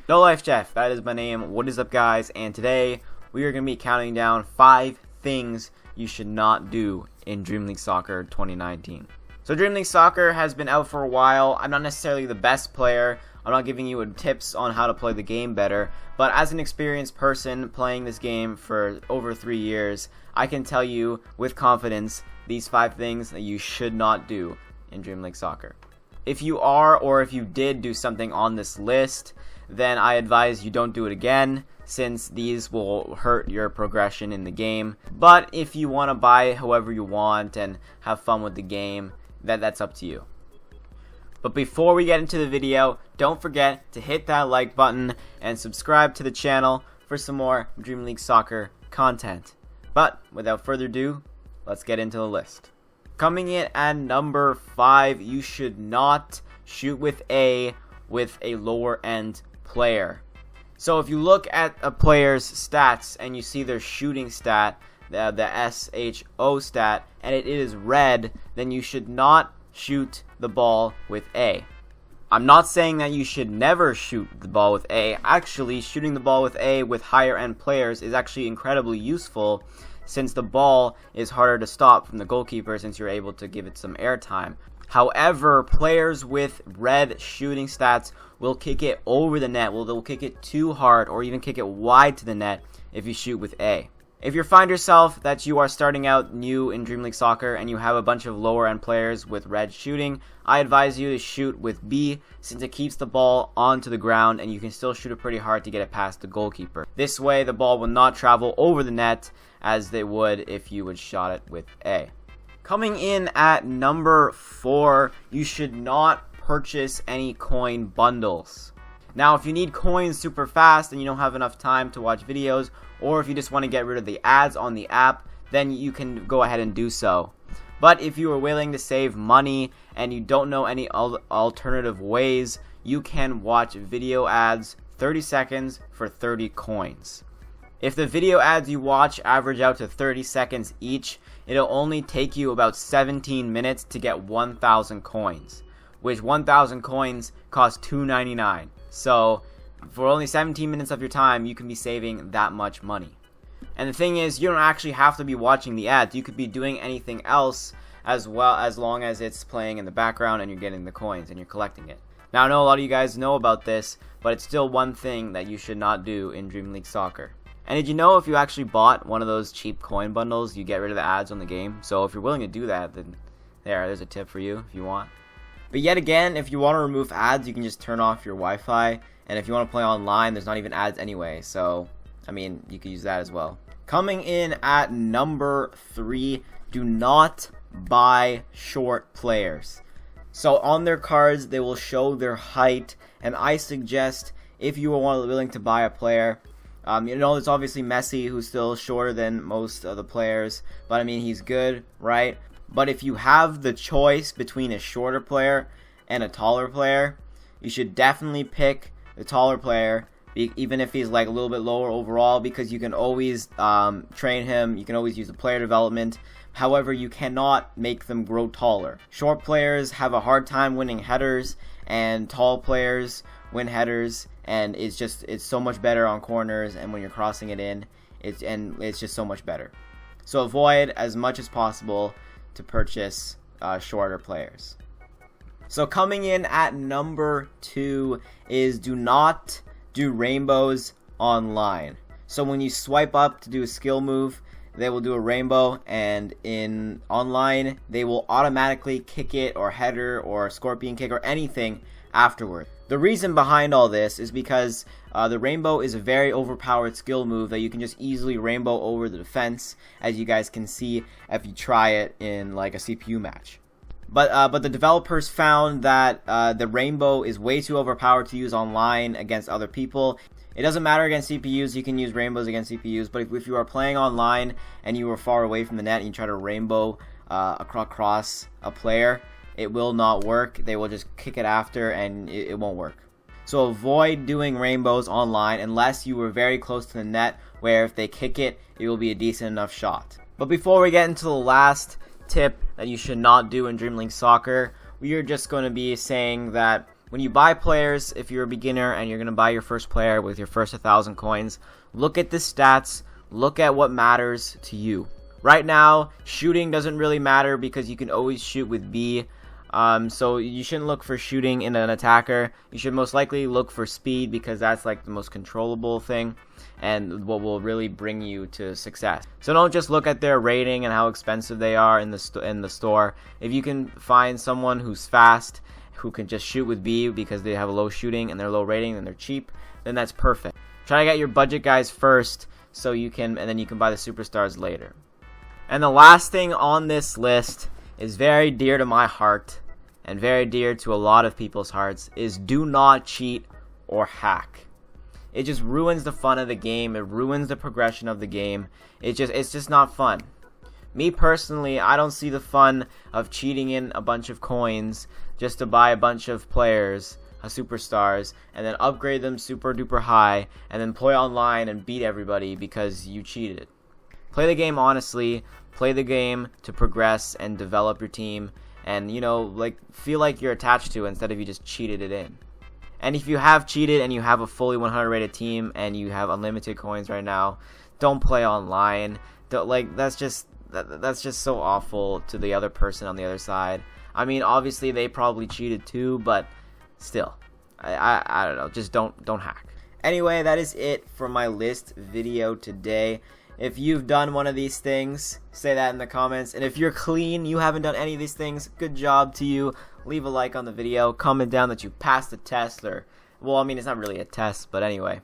NoLifeJeff, that is my name. What is up, guys? And today we are going to be counting down 5 things you should not do in Dream League Soccer 2019. So Dream League Soccer has been out for a while. I'm not necessarily the best player. I'm not giving you tips on how to play the game better, but as an experienced person playing this game for over 3 years, I can tell you with confidence these 5 things that you should not do in Dream League Soccer. If you are, or if you did do something on this list, then I advise you don't do it again, since these will hurt your progression in the game. But if you want to buy however you want and have fun with the game, that's up to you. But before we get into the video, don't forget to hit that like button and subscribe to the channel for some more Dream League Soccer content. But without further ado, let's get into the list. Coming in at number 5, you should not shoot with a lower end player. So if you look at a player's stats and you see their shooting stat, the SHO stat, and it is red, then you should not shoot the ball with A. I'm not saying that you should never shoot the ball with A. Actually, shooting the ball with A with higher end players is actually incredibly useful, since the ball is harder to stop from the goalkeeper since you're able to give it some airtime. However, players with red shooting stats will kick it over the net, they'll kick it too hard or even kick it wide to the net if you shoot with A. If you find yourself that you are starting out new in Dream League Soccer and you have a bunch of lower end players with red shooting, I advise you to shoot with B, since it keeps the ball onto the ground and you can still shoot it pretty hard to get it past the goalkeeper. This way the ball will not travel over the net as they would if you would shot it with A. Coming in at number 4, you should not purchase any coin bundles. Now, if you need coins super fast and you don't have enough time to watch videos, or if you just want to get rid of the ads on the app, then you can go ahead and do so. But if you are willing to save money and you don't know any alternative ways, you can watch video ads 30 seconds for 30 coins. If the video ads you watch average out to 30 seconds each, it'll only take you about 17 minutes to get 1,000 coins, which 1,000 coins cost $2.99. So for only 17 minutes of your time, you can be saving that much money. And the thing is, you don't actually have to be watching the ads. You could be doing anything else as well, as long as it's playing in the background and you're getting the coins and you're collecting it. Now, I know a lot of you guys know about this, but it's still one thing that you should not do in Dream League Soccer. And did you know if you actually bought one of those cheap coin bundles, you get rid of the ads on the game? So if you're willing to do that, then there's a tip for you if you want. But yet again, if you want to remove ads, you can just turn off your Wi-Fi. And if you want to play online, there's not even ads anyway. So, I mean, you could use that as well. Coming in at number 3, do not buy short players. So on their cards, they will show their height. And I suggest, if you are willing to buy a player, there's obviously Messi, who's still shorter than most of the players, but I mean, he's good, right? But if you have the choice between a shorter player and a taller player, you should definitely pick the taller player, even if he's like a little bit lower overall, because you can always train him, you can always use the player development. However, you cannot make them grow taller. Short players have a hard time winning headers, and tall players win headers, and it's so much better on corners, and when you're crossing it in, it's just so much better. So avoid as much as possible to purchase shorter players. So coming in at number 2 is do not do rainbows online. So when you swipe up to do a skill move, they will do a rainbow, and in online they will automatically kick it or header or scorpion kick or anything afterward. The reason behind all this is because the rainbow is a very overpowered skill move that you can just easily rainbow over the defense, as you guys can see if you try it in like a CPU match. But the developers found that the rainbow is way too overpowered to use online against other people. It doesn't matter against CPUs, you can use rainbows against CPUs, but if you are playing online and you are far away from the net and you try to rainbow across a player, it will not work. They will just kick it after and it won't work. So avoid doing rainbows online unless you were very close to the net, where if they kick it, it will be a decent enough shot. But before we get into the last tip that you should not do in Dream League Soccer, we are just going to be saying that when you buy players, if you're a beginner and you're going to buy your first player with your first 1,000 coins, look at the stats, look at what matters to you. Right now, shooting doesn't really matter because you can always shoot with B. So you shouldn't look for shooting in an attacker. You should most likely look for speed because that's like the most controllable thing and what will really bring you to success. So don't just look at their rating and how expensive they are in the store. If you can find someone who's fast, who can just shoot with B because they have a low shooting and they're low rating and they're cheap, then that's perfect. Try to get your budget guys first so you can, and then you can buy the superstars later. And the last thing on this list is very dear to my heart and very dear to a lot of people's hearts, is do not cheat or hack. It just ruins the fun of the game. It ruins the progression of the game. It's just not fun. Me personally, I don't see the fun of cheating in a bunch of coins just to buy a bunch of players, superstars, and then upgrade them super duper high and then play online and beat everybody because you cheated. Play the game honestly, play the game to progress and develop your team, and like feel like you're attached to it instead of you just cheated it in. And if you have cheated and you have a fully 100 rated team and you have unlimited coins right now, don't play online. That's just so awful to the other person on the other side. I mean, obviously they probably cheated too, but still, I don't know, just don't hack. Anyway, that is it for my list video today. If you've done one of these things, say that in the comments. And if you're clean, you haven't done any of these things, good job to you. Leave a like on the video. Comment down that you passed the test, or, well, I mean, it's not really a test, but anyway.